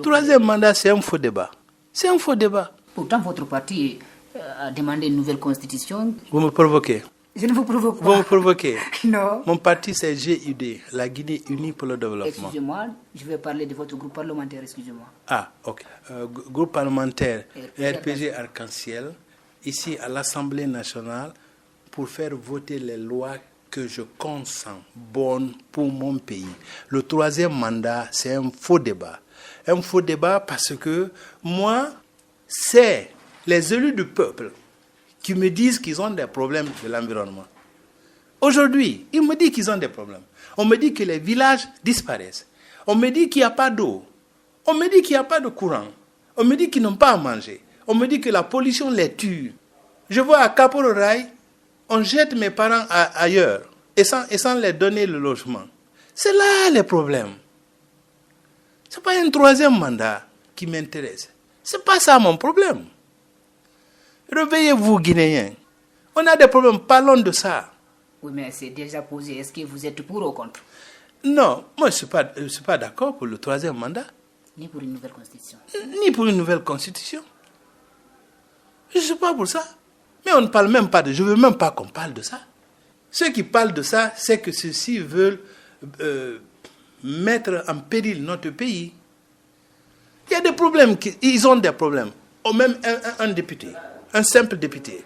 Troisième mandat, c'est un faux débat. C'est un faux débat. Pourtant, votre parti a demandé une nouvelle constitution. Vous me provoquez. Je ne vous provoque pas. Vous me provoquez. Non. Mon parti, c'est GUD, la Guinée Unie pour le Développement. Excusez-moi, je vais parler de votre groupe parlementaire, excusez-moi. Ah, ok. Groupe parlementaire RPG Arc-en-Ciel, ici à l'Assemblée nationale, pour faire voter les lois que je consens bonnes pour mon pays. Le troisième mandat, c'est un faux débat. Un faux débat parce que moi, c'est les élus du peuple qui me disent qu'ils ont des problèmes de l'environnement. Aujourd'hui, ils me disent qu'ils ont des problèmes. On me dit que les villages disparaissent. On me dit qu'il n'y a pas d'eau. On me dit qu'il n'y a pas de courant. On me dit qu'ils n'ont pas à manger. On me dit que la pollution les tue. Je vois à Kapororaï, on jette mes parents ailleurs et sans les donner le logement. C'est là les problèmes. Ce n'est pas un troisième mandat qui m'intéresse. Ce n'est pas ça mon problème. Réveillez-vous, Guinéens. On a des problèmes, parlons de ça. Oui, mais c'est déjà posé. Est-ce que vous êtes pour ou contre? Non, moi je ne suis pas d'accord pour le troisième mandat. Ni pour une nouvelle constitution. Ni pour une nouvelle constitution. Je ne suis pas pour ça. Mais on ne parle même pas de... Je ne veux même pas qu'on parle de ça. Ceux qui parlent de ça, c'est que ceux-ci veulent mettre en péril notre pays. Il y a des problèmes, ils ont des problèmes. Ou même un député, un simple député,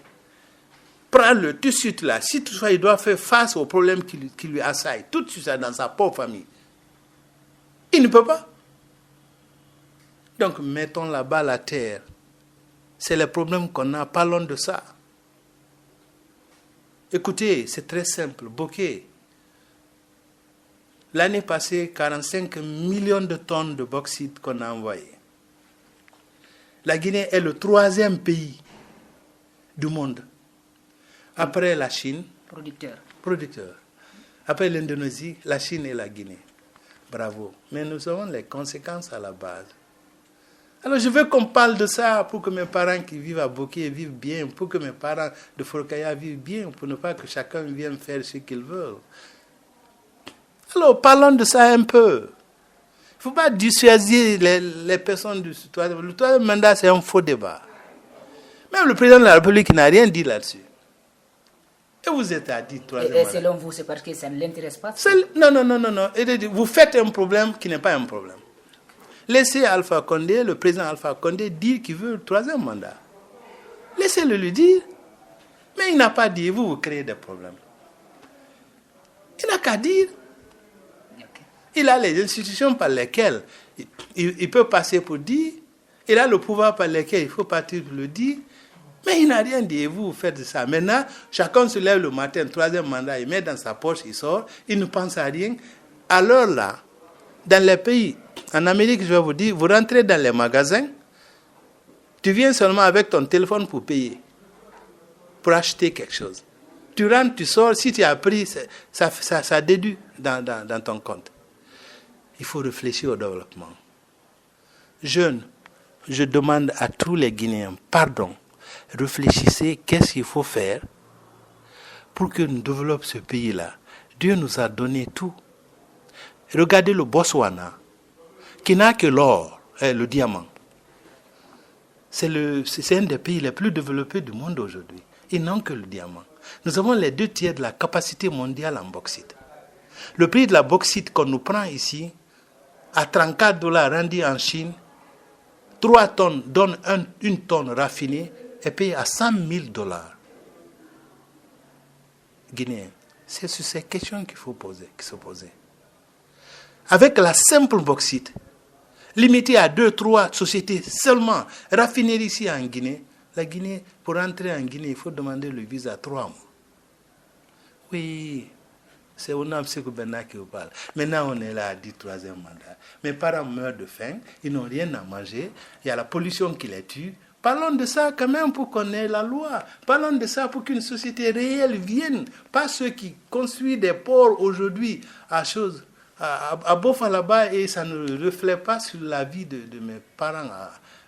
prends-le tout de suite là. Si toutefois il doit faire face aux problèmes qui lui assaillent, tout de suite là, dans sa pauvre famille, il ne peut pas. Donc mettons là-bas la terre. C'est les problèmes qu'on a, parlons de ça. Écoutez, c'est très simple. Bokeh, l'année passée, 45 millions de tonnes de bauxite qu'on a envoyé. La Guinée est le troisième pays du monde. Après la Chine. Producteur. Après l'Indonésie, la Chine et la Guinée. Bravo. Mais nous avons les conséquences à la base. Alors je veux qu'on parle de ça pour que mes parents qui vivent à Bokeh vivent bien, pour que mes parents de Forkaya vivent bien, pour ne pas que chacun vienne faire ce qu'il veut. Alors parlons de ça un peu. Il ne faut pas dissuader les personnes du troisième. Le troisième mandat, c'est un faux débat. Même le président de la République n'a rien dit là-dessus. Et vous êtes à dire troisième mandat. Et selon vous, c'est parce que ça ne l'intéresse pas? Non. Vous faites un problème qui n'est pas un problème. Laissez Alpha Condé, le président Alpha Condé, dire qu'il veut le troisième mandat. Laissez-le lui dire. Mais il n'a pas dit, vous créez des problèmes. Il n'a qu'à dire. Il a les institutions par lesquelles il peut passer pour dire. Il a le pouvoir par lesquels il faut partir pour le dire. Mais il n'a rien dit. Et vous faites ça. Maintenant, chacun se lève le matin, troisième mandat, il met dans sa poche, il sort. Il ne pense à rien. Alors là, dans les pays, en Amérique, je vais vous dire, vous rentrez dans les magasins, tu viens seulement avec ton téléphone pour payer, pour acheter quelque chose. Tu rentres, tu sors, si tu as pris, ça déduit dans ton compte. Il faut réfléchir au développement. Jeunes, je demande à tous les Guinéens, pardon, réfléchissez, qu'est-ce qu'il faut faire pour que nous développions ce pays-là. Dieu nous a donné tout. Regardez le Botswana, qui n'a que l'or et le diamant. C'est un des pays les plus développés du monde aujourd'hui. Ils n'ont que le diamant. Nous avons les 2/3 de la capacité mondiale en bauxite. Le prix de la bauxite qu'on nous prend ici, à $34 rendu en Chine, 3 tonnes donne une tonne raffinée est payée à $100,000. Guinéens, c'est sur ces questions qu'il faut se poser. Avec la simple bauxite, limitée à 2-3 sociétés seulement, raffineries ici en Guinée, la Guinée, pour entrer en Guinée, il faut demander le visa 3 mois. Oui, c'est Onam Sekou Bena qui vous parle. Maintenant, on est là à dire troisième mandat. Mes parents meurent de faim, ils n'ont rien à manger, il y a la pollution qui les tue. Parlons de ça quand même pour qu'on ait la loi. Parlons de ça pour qu'une société réelle vienne. Pas ceux qui construisent des ports aujourd'hui à Bofa là-bas et ça ne reflète pas sur la vie de mes parents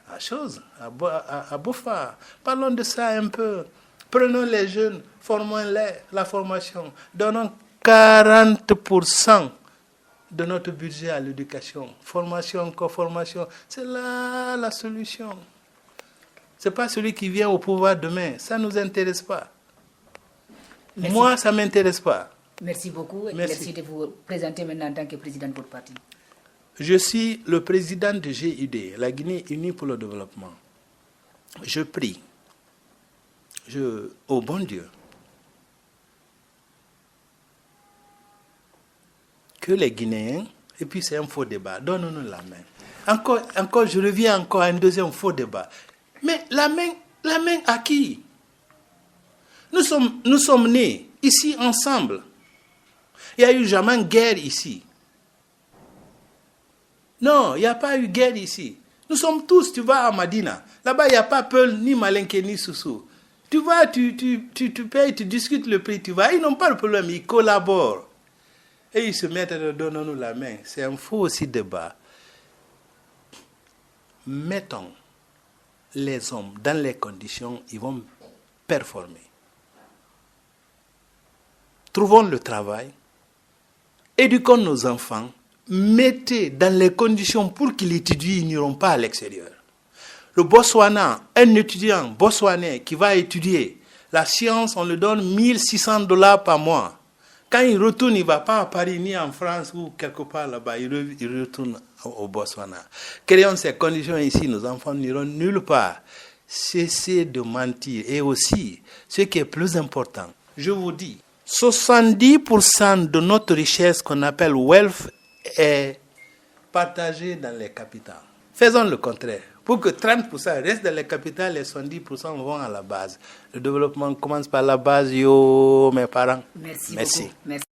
à Bofa. Parlons de ça un peu. Prenons les jeunes, formons-les, la formation. Donnons 40% de notre budget à l'éducation. Formation, encore formation. C'est là la solution. Ce n'est pas celui qui vient au pouvoir demain. Ça ne nous intéresse pas. Merci. Moi, ça ne m'intéresse pas. Merci beaucoup. Merci de vous présenter maintenant en tant que président de votre parti. Je suis le président de GUD, la Guinée Unie pour le Développement. Je prie au bon Dieu que les Guinéens, et puis c'est un faux débat, donnons-nous la main. Encore, je reviens encore à un deuxième faux débat. Mais la main à qui? Nous sommes nés ici ensemble. Il n'y a eu jamais guerre ici. Non, il n'y a pas eu guerre ici. Nous sommes tous, tu vas à Madina. Là-bas, il n'y a pas Peul, ni Malinké, ni Soussou. Tu vas, tu payes, tu discutes le prix, tu vas. Ils n'ont pas le problème, ils collaborent. Et ils se mettent à donner-nous la main. C'est un faux aussi débat. Mettons les hommes dans les conditions, ils vont performer. Trouvons le travail. Éduquons nos enfants. Mettez dans les conditions pour qu'ils étudient, ils n'iront pas à l'extérieur. Le Botswana, un étudiant botswanais qui va étudier la science, on lui donne $1,600 par mois. Quand il retourne, il ne va pas à Paris ni en France ou quelque part là-bas, il retourne au Botswana. Créons ces conditions ici, nos enfants n'iront nulle part. Cessez de mentir. Et aussi, ce qui est plus important, je vous dis, 70% de notre richesse qu'on appelle wealth est partagée dans les capitales. Faisons le contraire. Pour que 30% restent dans les capitales, les 70% vont à la base. Le développement commence par la base, mes parents. Merci. Beaucoup. Merci.